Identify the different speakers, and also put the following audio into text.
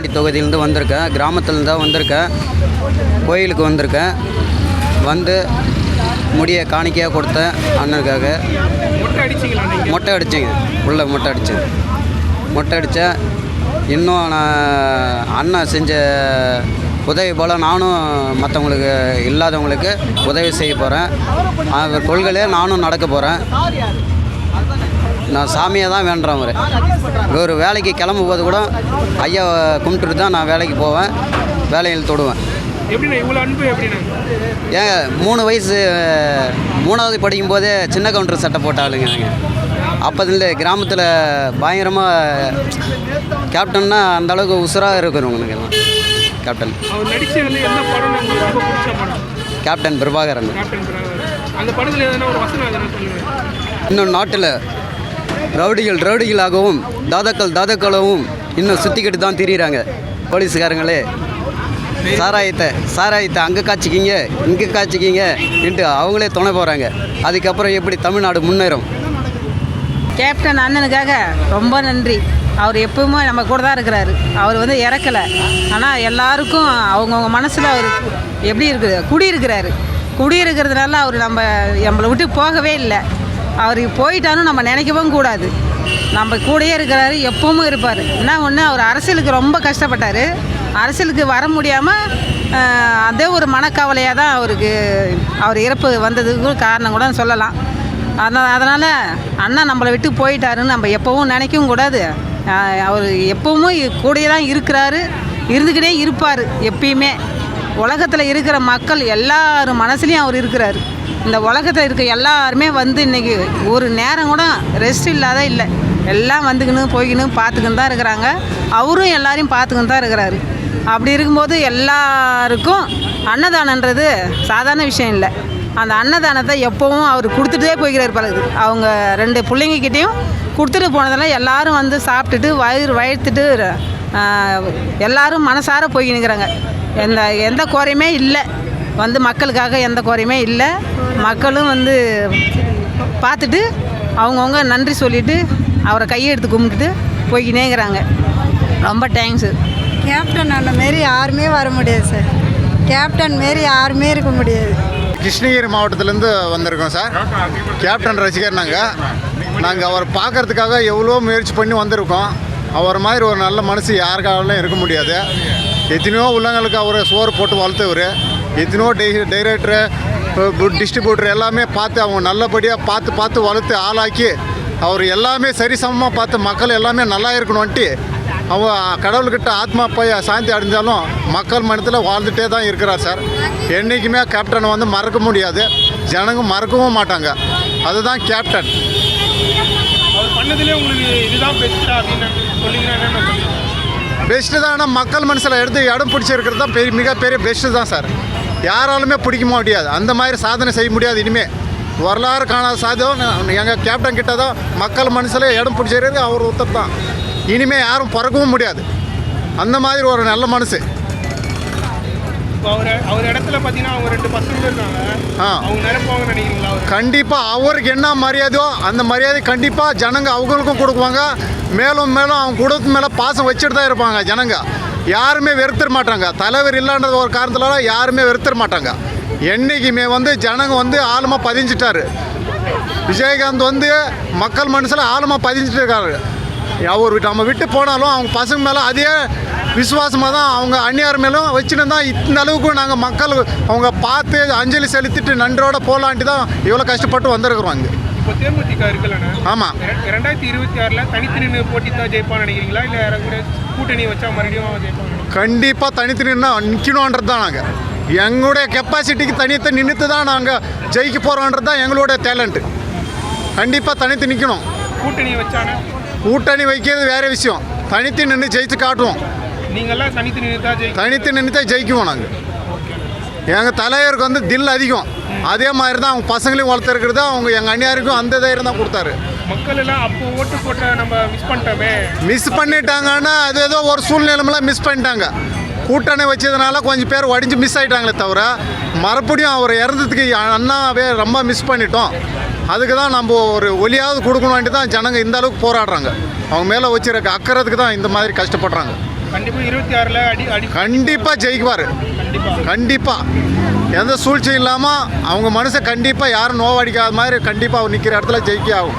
Speaker 1: தொகுதியிலேருந்து வந்திருக்கேன். கிராமத்துலேருந்து தான் வந்திருக்கேன். கோயிலுக்கு வந்திருக்கேன். வந்து முடியை காணிக்கையாக கொடுத்தேன் அண்ணனுக்காக. மொட்டை அடிச்சிங்க. உள்ள மொட்டை அடித்தேன். மொட்டை அடித்தேன். இன்னும் நான் அண்ணன் செஞ்ச உதவி போல் நானும் மற்றவங்களுக்கு இல்லாதவங்களுக்கு உதவி செய்ய போகிறேன். அவர் கொள்கையிலே நானும் நடக்க போகிறேன். நான் சாமியை தான் வேண்டுறேன். ஒரு வேலைக்கு கிளம்பும் போது கூட ஐயா கும்பிட்டுட்டு தான் நான் வேலைக்கு போவேன், வேலையில் தொடுவேன். ஏங்க 3 வயசு 3வது படிக்கும்போதே சின்ன கவுண்டர் சட்டை போட்டாளுங்க. நாங்கள் அப்போதுலேருந்து கிராமத்தில் பயங்கரமாக கேப்டன்னா அந்தளவுக்கு உசுராக இருக்கிறவங்க எல்லாம். Captain captain Prabhakaran. இன்னும் நாட்டில் ரவுடிகளாகவும் தாதாக்களாகவும் இன்னும் சுற்றிக்கிட்டு தான் திரியிறாங்க போலீஸுக்காரங்களே. சாராயத்தை அங்கே காய்ச்சிக்கிங்க இங்கே காய்ச்சிக்கிங்க என்று அவங்களே துணை போகிறாங்க. அதுக்கப்புறம் எப்படி தமிழ்நாடு முன்னேறும்?
Speaker 2: கேப்டன் அண்ணனுக்காக ரொம்ப நன்றி. அவர் எப்பவுமே நம்ம கூட தான் இருக்கிறாரு. அவர் வந்து இறக்கலை. ஆனால் எல்லாருக்கும் அவங்கவுங்க மனசில் அவர் எப்படி இருக்குது குடியிருக்கிறதுனால அவர் நம்மளை விட்டு போகவே இல்லை. அவர் போயிட்டாலும் நம்ம நினைக்கவும் கூடாது. நம்ம கூடயே இருக்கிறாரு, எப்பவும் இருப்பார். என்ன ஒன்று, அவர் அரசியலுக்கு ரொம்ப கஷ்டப்பட்டார். அரசியலுக்கு வர முடியாமல் அதே ஒரு மனக்கவலையாக தான் அவர் இறப்பு வந்ததுக்கு காரணம் கூட சொல்லலாம். அதனால் அண்ணா நம்மளை விட்டு போயிட்டாருன்னு நம்ம எப்போவும் நினைக்கவும் கூடாது. அவர் எப்பவும் கூடயே தான் இருக்கிறாரு, இருந்துக்கிட்டே இருப்பார் எப்பயுமே. உலகத்தில் இருக்கிற மக்கள் எல்லார் மனசுலையும் அவர் இருக்கிறார். இந்த உலகத்தில் இருக்க எல்லாருமே வந்து இன்றைக்கி ஒரு நேரம் கூட ரெஸ்ட் இல்லாத இல்லை. எல்லாம் வந்துக்கின்னு போய்க்கின்னு பார்த்துக்கின்னு தான் இருக்கிறாங்க. அவரும் எல்லாரையும் பார்த்துக்கின்னு தான் இருக்கிறாரு. அப்படி இருக்கும்போது எல்லாருக்கும் அன்னதானன்றது சாதாரண விஷயம் இல்லை. அந்த அன்னதானத்தை எப்போவும் அவர் கொடுத்துட்டே போய்கிறார் பழகுது. அவங்க 2 பிள்ளைங்கக்கிட்டேயும் கொடுத்துட்டு போனதெல்லாம் எல்லோரும் வந்து சாப்பிட்டுட்டு வயிற்றுட்டு எல்லோரும் மனசார போய்க்கினுக்கிறாங்க. எந்த குறையுமே இல்லை. வந்து மக்களுக்காக எந்த குறையுமே இல்லை. மக்களும் வந்து பார்த்துட்டு அவங்கவுங்க நன்றி சொல்லிவிட்டு அவரை கையெடுத்து கும்பிட்டுட்டு போய்க்கினேங்கிறாங்க. ரொம்ப தேங்க்ஸு.
Speaker 3: கேப்டன் அண்ணன் மாரி யாருமே வர முடியாது சார். கேப்டன் மாரி யாருமே இருக்க முடியாது.
Speaker 4: கிருஷ்ணகிரி மாவட்டத்திலேருந்து வந்திருக்கோம் சார். கேப்டன் ரசிகர் நாங்கள் அவரை பார்க்குறதுக்காக எவ்வளோ முயற்சி பண்ணி வந்திருக்கோம். அவர் மாதிரி ஒரு நல்ல மனசு யாருக்காகவும் இருக்க முடியாது. எத்தனையோ உள்ளங்களுக்கு அவரை சோறு போட்டு வளர்த்தவர். எத்தனையோ டைரக்டரு டிஸ்ட்ரிபியூட்டர் எல்லாமே பார்த்து அவங்க நல்லபடியாக பார்த்து வளர்த்து ஆளாக்கி அவர் எல்லாமே சரிசமமாக பார்த்து மக்கள் எல்லாமே நல்லா இருக்கணும்ன்ட்டு அவன் கடவுள்கிட்ட ஆத்மா போய் சாந்தி அடைஞ்சாலும் மக்கள் மனத்தில் வாழ்ந்துகிட்டே தான் இருக்கிறார் சார். என்றைக்குமே கேப்டனை வந்து மறக்க முடியாது. ஜனங்க மறக்கவும் மாட்டாங்க. அதுதான் கேப்டன். பெஸ்ட்டு தான். ஆனால் மக்கள் மனசில் எடுத்து இடம் பிடிச்சிருக்கிறது தான் மிகப்பெரிய பெஸ்ட்டு தான் சார். யாராலுமே பிடிக்க முடியாது. அந்த மாதிரி சாதனை செய்ய முடியாது. இனிமேல் வரலாறு காணாத சாதனை எங்கள் கேப்டன் கிட்ட தான் மக்கள் மனசில் இடம் பிடிச்சிருக்கு. அவர் ஒருத்தர் தான். இனிமேல் யாரும் பிறக்கவும் முடியாது. அந்த மாதிரி ஒரு நல்ல மனசு. கண்டிப்பாக அவருக்கு என்ன மரியாதையோ அந்த மரியாதை கண்டிப்பாக ஜனங்க அவங்களுக்கும் கொடுக்குவாங்க. மேலும் அவங்க குடும்பத்து மேலே பாசம் வச்சுட்டு தான் இருப்பாங்க. ஜனங்க யாருமே வெறுத்துட மாட்டாங்க. தலைவர் இல்லைன்றது ஒரு காரணத்தில் யாருமே வெறுத்துட மாட்டாங்க. என்றைக்குமே வந்து ஜனங்க வந்து ஆழமாக பதிஞ்சிட்டாரு. விஜயகாந்த் வந்து மக்கள் மனசில் ஆழமாக பதிஞ்சிட்டு இருக்காரு. அவர் நம்ம விட்டு போனாலும் அவங்க பசங்க மேலே அதே விசுவாசமாக தான் அவங்க அந்நியார் மேலும் வச்சுன்னு தான் இந்த அளவுக்கு நாங்கள் மக்கள் அவங்க பார்த்து அஞ்சலி செலுத்திட்டு நன்றோடு போகலான்ட்டு தான் இவ்வளோ கஷ்டப்பட்டு வந்திருக்கிறோம். இங்கே
Speaker 5: தேமுதிக இருக்குல்லண்ணா.
Speaker 4: ஆமாம்.
Speaker 5: 2026 தனித்து நின்று போட்டி தான் ஜெயிப்பான்னு நினைக்கிறீங்களா, இல்லை கூட்டணி வச்சா மறுபடியும் ஜெயிப்பாங்க?
Speaker 4: கண்டிப்பாக தனித்து நின்று நிற்கணுன்றது தான். நாங்கள் எங்களுடைய கெப்பாசிட்டிக்கு தனித்து நின்றுட்டு தான் நாங்கள் ஜெயிக்க போகிறோன்றது தான் எங்களுடைய டேலண்ட்டு. கண்டிப்பாக தனித்து நிற்கணும்.
Speaker 5: கூட்டணி வச்சானே
Speaker 4: கூட்டணி வைக்கிறது வேறு விஷயம். தனித்து நின்று ஜெயித்து காட்டுவோம்.
Speaker 5: நீங்கள்லாம் தனித்து
Speaker 4: நின்று தான் ஜெயிக்குவோம். நாங்கள் எங்கள் தலைவருக்கு வந்து தில் அதிகம். அதே மாதிரி தான் அவங்க பசங்களையும் வளர்த்துருக்கிறது. அவங்க எங்கள் அந்நியாருக்கும் அந்த தைரியம் தான் கொடுத்தாரு.
Speaker 5: மக்கள் எல்லாம் அப்போ ஓட்டு போட்ட நம்ம மிஸ்
Speaker 4: பண்ணிட்டாங்கன்னா அது ஏதோ ஒரு சூழ்நிலைமெல்லாம் மிஸ் பண்ணிட்டாங்க. கூட்டணி வச்சதுனால கொஞ்சம் பேர் வடிஞ்சு மிஸ் ஆகிட்டாங்களே தவிர மறுபடியும் அவர் இறந்ததுக்கு அண்ணாவே ரொம்ப மிஸ் பண்ணிட்டோம். அதுக்கு தான் நம்ம ஒரு ஒலியாவது கொடுக்கணும் வேண்டி தான் ஜனங்க இந்த அளவுக்கு போராடுறாங்க. அவங்க மேலே வச்சிருக்க அக்கறதுக்கு தான் இந்த மாதிரி கஷ்டப்படுறாங்க.
Speaker 5: கண்டிப்பாக 26ல் அடி
Speaker 4: கண்டிப்பாக ஜெயிக்குவார். கண்டிப்பாக எந்த சூழ்ச்சியும் இல்லாமல் அவங்க மனசை கண்டிப்பாக யாரும் நோவடிக்காத மாதிரி கண்டிப்பாக அவர் நிற்கிற இடத்துல ஜெயிக்க ஆகும்.